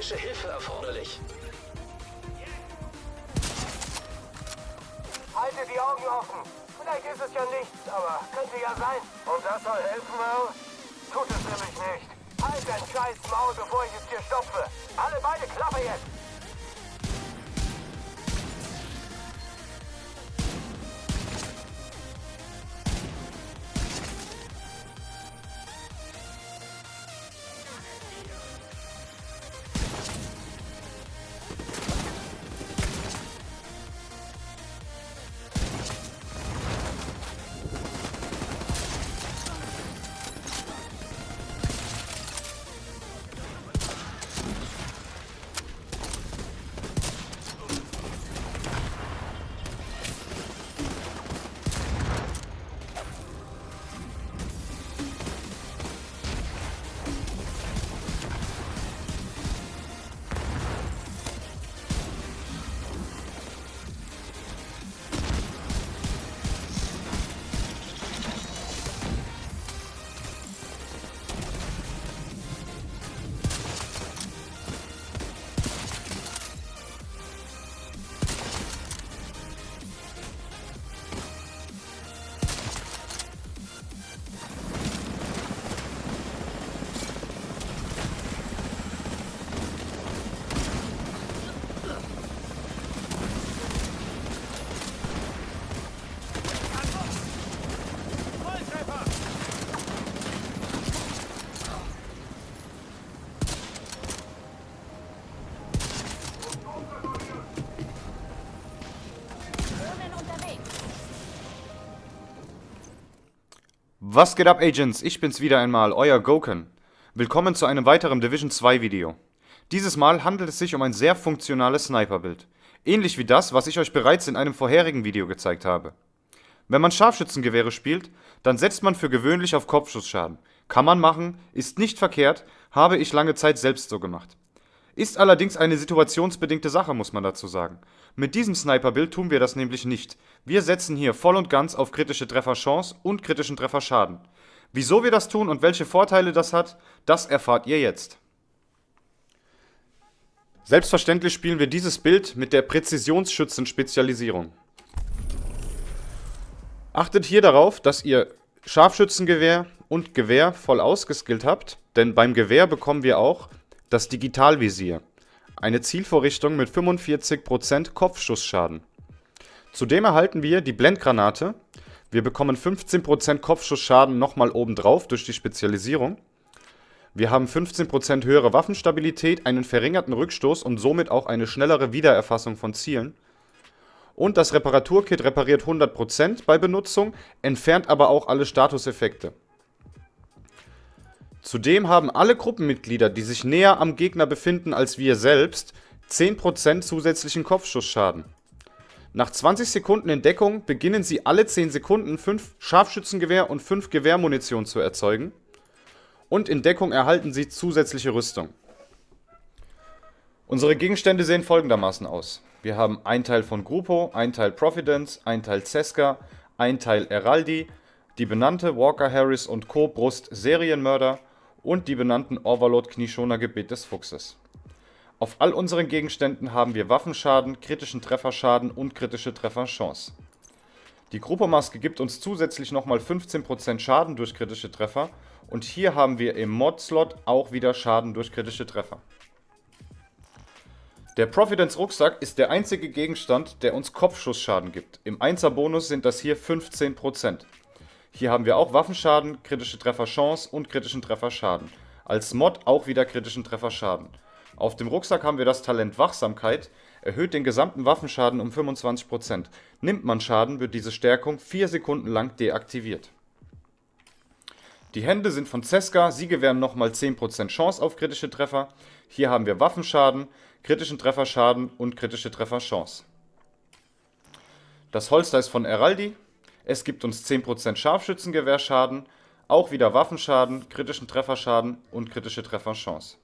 medizinische Hilfe erforderlich. Halte die Augen offen. Vielleicht ist es ja nichts, aber könnte ja sein. Und das soll helfen, Earl? Tut es nämlich nicht. Halt dein scheiß Maul, bevor ich es dir stopfe. Alle beide Klappe jetzt. Was geht ab, Agents? Ich bin's wieder einmal, euer Goken. Willkommen zu einem weiteren Division 2 Video. Dieses Mal handelt es sich um ein sehr funktionales Sniper-Bild. Ähnlich wie das, was ich euch bereits in einem vorherigen Video gezeigt habe. Wenn man Scharfschützengewehre spielt, dann setzt man für gewöhnlich auf Kopfschussschaden. Kann man machen, ist nicht verkehrt, habe ich lange Zeit selbst so gemacht. Ist allerdings eine situationsbedingte Sache, muss man dazu sagen. Mit diesem Sniper-Bild tun wir das nämlich nicht. Wir setzen hier voll und ganz auf kritische Trefferchance und kritischen Trefferschaden. Wieso wir das tun und welche Vorteile das hat, das erfahrt ihr jetzt. Selbstverständlich spielen wir dieses Bild mit der Präzisionsschützen-Spezialisierung. Achtet hier darauf, dass ihr Scharfschützengewehr und Gewehr voll ausgeskillt habt, denn beim Gewehr bekommen wir auch das Digitalvisier, eine Zielvorrichtung mit 45% Kopfschussschaden. Zudem erhalten wir die Blendgranate. Wir bekommen 15% Kopfschussschaden nochmal obendrauf durch die Spezialisierung. Wir haben 15% höhere Waffenstabilität, einen verringerten Rückstoß und somit auch eine schnellere Wiedererfassung von Zielen. Und das Reparaturkit repariert 100% bei Benutzung, entfernt aber auch alle Statuseffekte. Zudem haben alle Gruppenmitglieder, die sich näher am Gegner befinden als wir selbst, 10% zusätzlichen Kopfschussschaden. Nach 20 Sekunden in Deckung beginnen sie alle 10 Sekunden 5 Scharfschützengewehr und 5 Gewehrmunition zu erzeugen. Und in Deckung erhalten sie zusätzliche Rüstung. Unsere Gegenstände sehen folgendermaßen aus. Wir haben ein Teil von Grupo, ein Teil Providence, ein Teil Cesca, ein Teil Eraldi, die benannte Walker Harris und Co. Brust Serienmörder und die benannten Overlord Knieschoner Gebet des Fuchses. Auf all unseren Gegenständen haben wir Waffenschaden, kritischen Trefferschaden und kritische Trefferchance. Die Gruppo-Maske gibt uns zusätzlich nochmal 15% Schaden durch kritische Treffer und hier haben wir im Mod-Slot auch wieder Schaden durch kritische Treffer. Der Providence Rucksack ist der einzige Gegenstand, der uns Kopfschussschaden gibt. Im 1er Bonus sind das hier 15%. Hier haben wir auch Waffenschaden, kritische Trefferchance und kritischen Trefferschaden. Als Mod auch wieder kritischen Trefferschaden. Auf dem Rucksack haben wir das Talent Wachsamkeit, erhöht den gesamten Waffenschaden um 25%. Nimmt man Schaden, wird diese Stärkung 4 Sekunden lang deaktiviert. Die Hände sind von Cesca, sie gewähren nochmal 10% Chance auf kritische Treffer. Hier haben wir Waffenschaden, kritischen Trefferschaden und kritische Trefferchance. Das Holster ist von Eraldi. Es gibt uns 10% Scharfschützengewehrschaden, auch wieder Waffenschaden, kritischen Trefferschaden und kritische Trefferchance.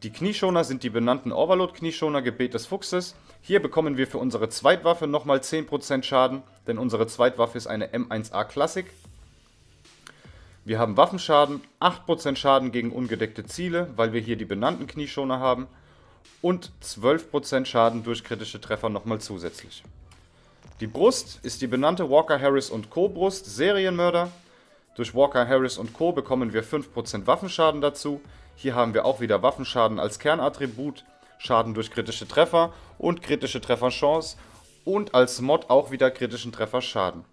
Die Knieschoner sind die benannten Overlord Knieschoner Gebet des Fuchses. Hier bekommen wir für unsere Zweitwaffe nochmal 10% Schaden, denn unsere Zweitwaffe ist eine M1A Classic. Wir haben Waffenschaden, 8% Schaden gegen ungedeckte Ziele, weil wir hier die benannten Knieschoner haben. Und 12% Schaden durch kritische Treffer nochmal zusätzlich. Die Brust ist die benannte Walker Harris Co. Brust, Serienmörder. Durch Walker Harris Co. bekommen wir 5% Waffenschaden dazu. Hier haben wir auch wieder Waffenschaden als Kernattribut, Schaden durch kritische Treffer und kritische Trefferchance und als Mod auch wieder kritischen Trefferschaden.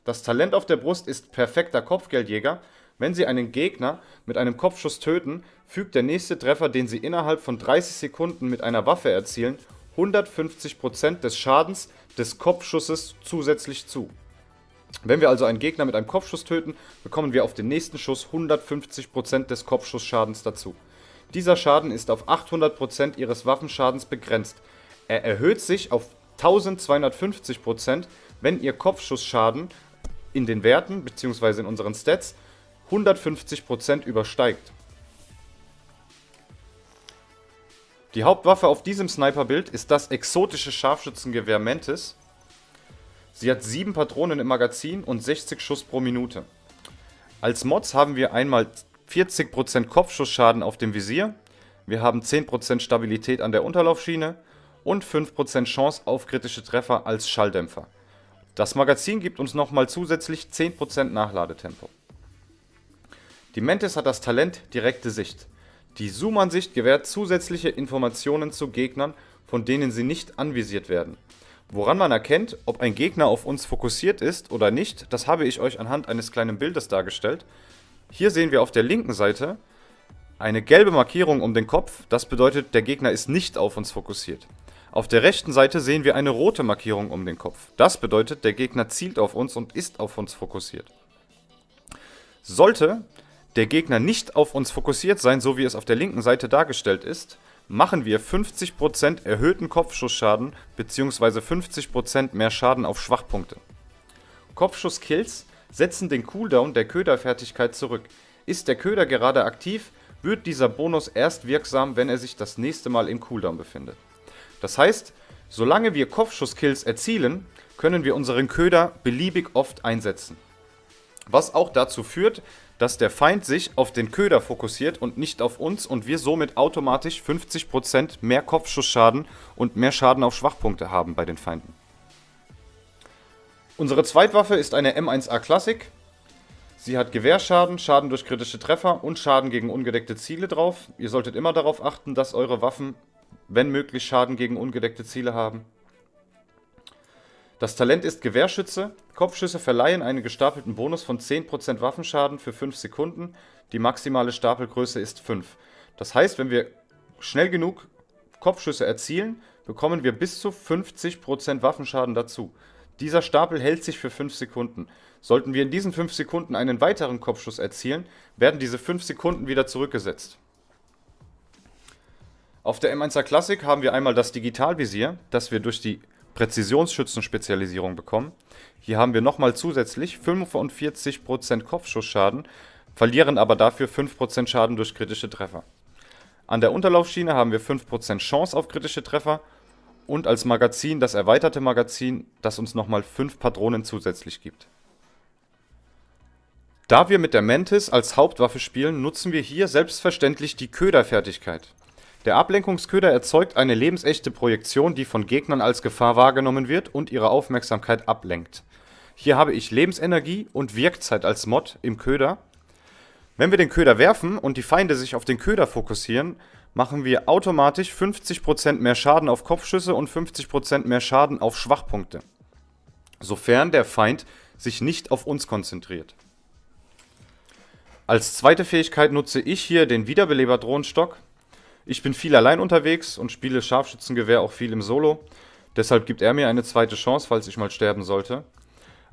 Das Talent auf der Brust ist perfekter Kopfgeldjäger. Wenn Sie einen Gegner mit einem Kopfschuss töten, fügt der nächste Treffer, den Sie innerhalb von 30 Sekunden mit einer Waffe erzielen, 150% des Schadens des Kopfschusses zusätzlich zu. Wenn wir also einen Gegner mit einem Kopfschuss töten, bekommen wir auf den nächsten Schuss 150% des Kopfschussschadens dazu. Dieser Schaden ist auf 800% Ihres Waffenschadens begrenzt. Er erhöht sich auf 1250%, wenn Ihr Kopfschussschaden in den Werten bzw. in unseren Stats 150% übersteigt. Die Hauptwaffe auf diesem Sniper-Bild ist das exotische Scharfschützengewehr Mantis. Sie hat 7 Patronen im Magazin und 60 Schuss pro Minute. Als Mods haben wir einmal 40% Kopfschussschaden auf dem Visier, wir haben 10% Stabilität an der Unterlaufschiene und 5% Chance auf kritische Treffer als Schalldämpfer. Das Magazin gibt uns nochmal zusätzlich 10% Nachladetempo. Die Mantis hat das Talent direkte Sicht. Die Zoomansicht gewährt zusätzliche Informationen zu Gegnern, von denen sie nicht anvisiert werden. Woran man erkennt, ob ein Gegner auf uns fokussiert ist oder nicht, das habe ich euch anhand eines kleinen Bildes dargestellt. Hier sehen wir auf der linken Seite eine gelbe Markierung um den Kopf, das bedeutet, der Gegner ist nicht auf uns fokussiert. Auf der rechten Seite sehen wir eine rote Markierung um den Kopf, das bedeutet, der Gegner zielt auf uns und ist auf uns fokussiert. Sollte der Gegner nicht auf uns fokussiert sein, so wie es auf der linken Seite dargestellt ist, machen wir 50% erhöhten Kopfschussschaden bzw. 50% mehr Schaden auf Schwachpunkte. Kopfschusskills setzen den Cooldown der Köderfertigkeit zurück. Ist der Köder gerade aktiv, wird dieser Bonus erst wirksam, wenn er sich das nächste Mal im Cooldown befindet. Das heißt, solange wir Kopfschusskills erzielen, können wir unseren Köder beliebig oft einsetzen. Was auch dazu führt, dass der Feind sich auf den Köder fokussiert und nicht auf uns und wir somit automatisch 50% mehr Kopfschussschaden und mehr Schaden auf Schwachpunkte haben bei den Feinden. Unsere Zweitwaffe ist eine M1A Classic. Sie hat Gewehrschaden, Schaden durch kritische Treffer und Schaden gegen ungedeckte Ziele drauf. Ihr solltet immer darauf achten, dass eure Waffen, wenn möglich, Schaden gegen ungedeckte Ziele haben. Das Talent ist Gewehrschütze. Kopfschüsse verleihen einen gestapelten Bonus von 10% Waffenschaden für 5 Sekunden. Die maximale Stapelgröße ist 5. Das heißt, wenn wir schnell genug Kopfschüsse erzielen, bekommen wir bis zu 50% Waffenschaden dazu. Dieser Stapel hält sich für 5 Sekunden. Sollten wir in diesen 5 Sekunden einen weiteren Kopfschuss erzielen, werden diese 5 Sekunden wieder zurückgesetzt. Auf der M1A Classic haben wir einmal das Digitalvisier, das wir durch die Präzisionsschützen-Spezialisierung bekommen. Hier haben wir nochmal zusätzlich 45% Kopfschussschaden, verlieren aber dafür 5% Schaden durch kritische Treffer. An der Unterlaufschiene haben wir 5% Chance auf kritische Treffer und als Magazin das erweiterte Magazin, das uns nochmal 5 Patronen zusätzlich gibt. Da wir mit der Mantis als Hauptwaffe spielen, nutzen wir hier selbstverständlich die Köderfertigkeit. Der Ablenkungsköder erzeugt eine lebensechte Projektion, die von Gegnern als Gefahr wahrgenommen wird und ihre Aufmerksamkeit ablenkt. Hier habe ich Lebensenergie und Wirkzeit als Mod im Köder. Wenn wir den Köder werfen und die Feinde sich auf den Köder fokussieren, machen wir automatisch 50% mehr Schaden auf Kopfschüsse und 50% mehr Schaden auf Schwachpunkte, sofern der Feind sich nicht auf uns konzentriert. Als zweite Fähigkeit nutze ich hier den Wiederbeleber-Drohnenstock. Ich bin viel allein unterwegs und spiele Scharfschützengewehr auch viel im Solo. Deshalb gibt er mir eine zweite Chance, falls ich mal sterben sollte.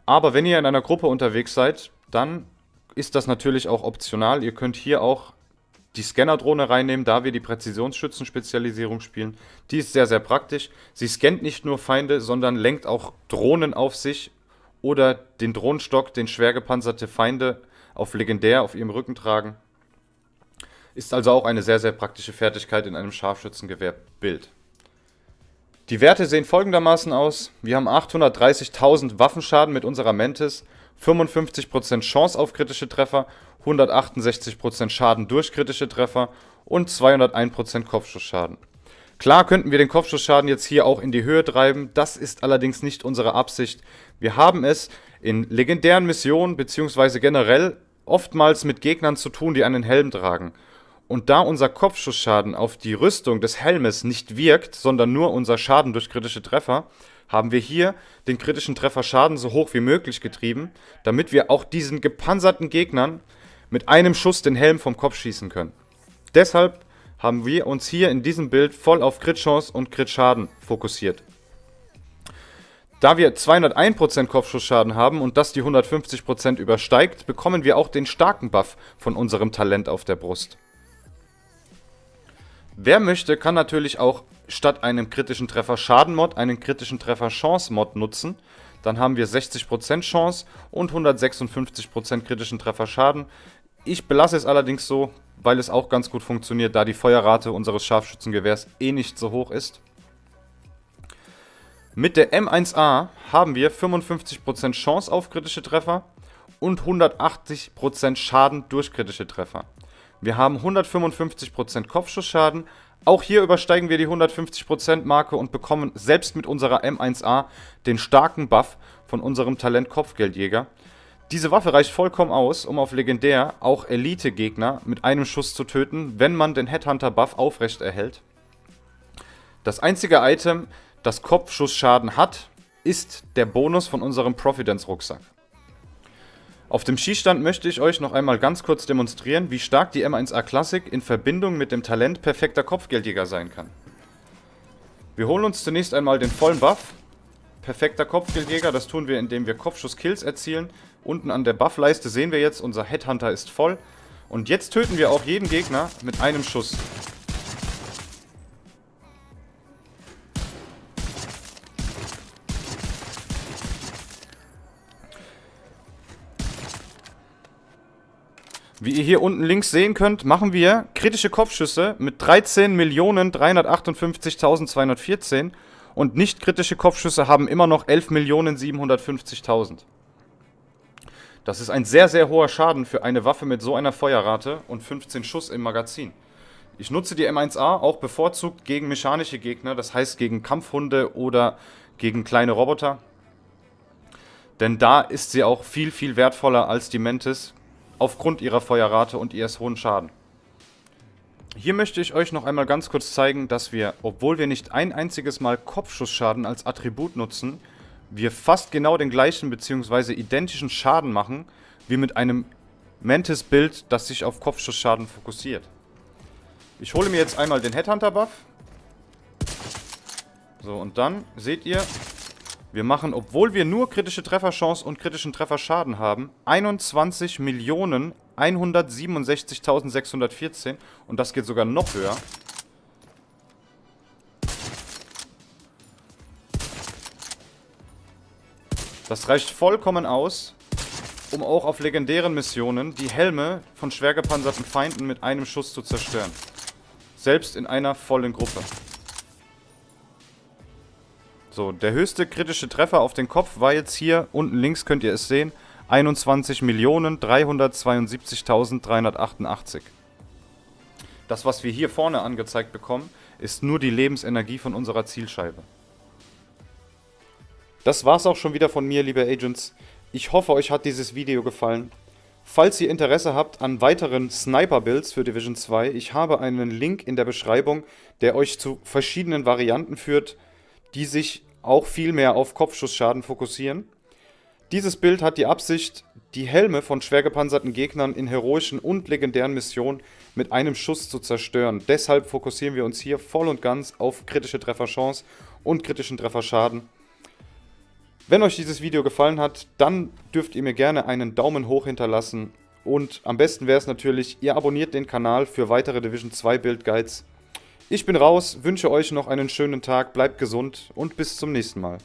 Aber wenn ihr in einer Gruppe unterwegs seid, dann ist das natürlich auch optional. Ihr könnt hier auch die Scannerdrohne reinnehmen, da wir die Präzisionsschützen-Spezialisierung spielen. Die ist sehr, sehr praktisch. Sie scannt nicht nur Feinde, sondern lenkt auch Drohnen auf sich oder den Drohnenstock, den schwer gepanzerte Feinde auf Legendär auf ihrem Rücken tragen. Ist also auch eine sehr, sehr praktische Fertigkeit in einem Scharfschützengewehrbild. Die Werte sehen folgendermaßen aus. Wir haben 830.000 Waffenschaden mit unserer Mantis, 55% Chance auf kritische Treffer, 168% Schaden durch kritische Treffer und 201% Kopfschussschaden. Klar könnten wir den Kopfschussschaden jetzt hier auch in die Höhe treiben, das ist allerdings nicht unsere Absicht. Wir haben es in legendären Missionen bzw. generell oftmals mit Gegnern zu tun, die einen Helm tragen. Und da unser Kopfschussschaden auf die Rüstung des Helmes nicht wirkt, sondern nur unser Schaden durch kritische Treffer, haben wir hier den kritischen Trefferschaden so hoch wie möglich getrieben, damit wir auch diesen gepanzerten Gegnern mit einem Schuss den Helm vom Kopf schießen können. Deshalb haben wir uns hier in diesem Bild voll auf Crit-Chance und Crit-Schaden fokussiert. Da wir 201% Kopfschussschaden haben und das die 150% übersteigt, bekommen wir auch den starken Buff von unserem Talent auf der Brust. Wer möchte, kann natürlich auch statt einem kritischen Treffer-Schaden-Mod einen kritischen Treffer-Chance-Mod nutzen. Dann haben wir 60% Chance und 156% kritischen Trefferschaden. Ich belasse es allerdings so, weil es auch ganz gut funktioniert, da die Feuerrate unseres Scharfschützengewehrs nicht so hoch ist. Mit der M1A haben wir 55% Chance auf kritische Treffer und 180% Schaden durch kritische Treffer. Wir haben 155% Kopfschussschaden. Auch hier übersteigen wir die 150% Marke und bekommen selbst mit unserer M1A den starken Buff von unserem Talent Kopfgeldjäger. Diese Waffe reicht vollkommen aus, um auf Legendär auch Elite-Gegner mit einem Schuss zu töten, wenn man den Headhunter-Buff aufrecht erhält. Das einzige Item, das Kopfschussschaden hat, ist der Bonus von unserem Providence-Rucksack. Auf dem Schießstand möchte ich euch noch einmal ganz kurz demonstrieren, wie stark die M1A Classic in Verbindung mit dem Talent perfekter Kopfgeldjäger sein kann. Wir holen uns zunächst einmal den vollen Buff. Perfekter Kopfgeldjäger, das tun wir, indem wir Kopfschuss-Kills erzielen. Unten an der Buffleiste sehen wir jetzt, unser Headhunter ist voll. Und jetzt töten wir auch jeden Gegner mit einem Schuss. Wie ihr hier unten links sehen könnt, machen wir kritische Kopfschüsse mit 13.358.214 und nicht kritische Kopfschüsse haben immer noch 11.750.000. Das ist ein sehr, sehr hoher Schaden für eine Waffe mit so einer Feuerrate und 15 Schuss im Magazin. Ich nutze die M1A auch bevorzugt gegen mechanische Gegner, das heißt gegen Kampfhunde oder gegen kleine Roboter. Denn da ist sie auch viel, viel wertvoller als die Mantis, aufgrund ihrer Feuerrate und ihres hohen Schaden. Hier möchte ich euch noch einmal ganz kurz zeigen, dass wir, obwohl wir nicht ein einziges Mal Kopfschussschaden als Attribut nutzen, wir fast genau den gleichen bzw. identischen Schaden machen, wie mit einem Mantis-Bild, das sich auf Kopfschussschaden fokussiert. Ich hole mir jetzt einmal den Headhunter-Buff. So, und dann seht ihr, wir machen, obwohl wir nur kritische Trefferchance und kritischen Trefferschaden haben, 21.167.614 und das geht sogar noch höher. Das reicht vollkommen aus, um auch auf legendären Missionen die Helme von schwer gepanzerten Feinden mit einem Schuss zu zerstören. Selbst in einer vollen Gruppe. So, der höchste kritische Treffer auf den Kopf war jetzt hier, unten links könnt ihr es sehen, 21.372.388. Das, was wir hier vorne angezeigt bekommen, ist nur die Lebensenergie von unserer Zielscheibe. Das war's auch schon wieder von mir, liebe Agents. Ich hoffe, euch hat dieses Video gefallen. Falls ihr Interesse habt an weiteren Sniper-Builds für Division 2, ich habe einen Link in der Beschreibung, der euch zu verschiedenen Varianten führt, die sich auch viel mehr auf Kopfschussschaden fokussieren. Dieses Bild hat die Absicht, die Helme von schwer gepanzerten Gegnern in heroischen und legendären Missionen mit einem Schuss zu zerstören. Deshalb fokussieren wir uns hier voll und ganz auf kritische Trefferchance und kritischen Trefferschaden. Wenn euch dieses Video gefallen hat, dann dürft ihr mir gerne einen Daumen hoch hinterlassen. Und am besten wäre es natürlich, ihr abonniert den Kanal für weitere Division 2 Build Guides. Ich bin raus, wünsche euch noch einen schönen Tag, bleibt gesund und bis zum nächsten Mal.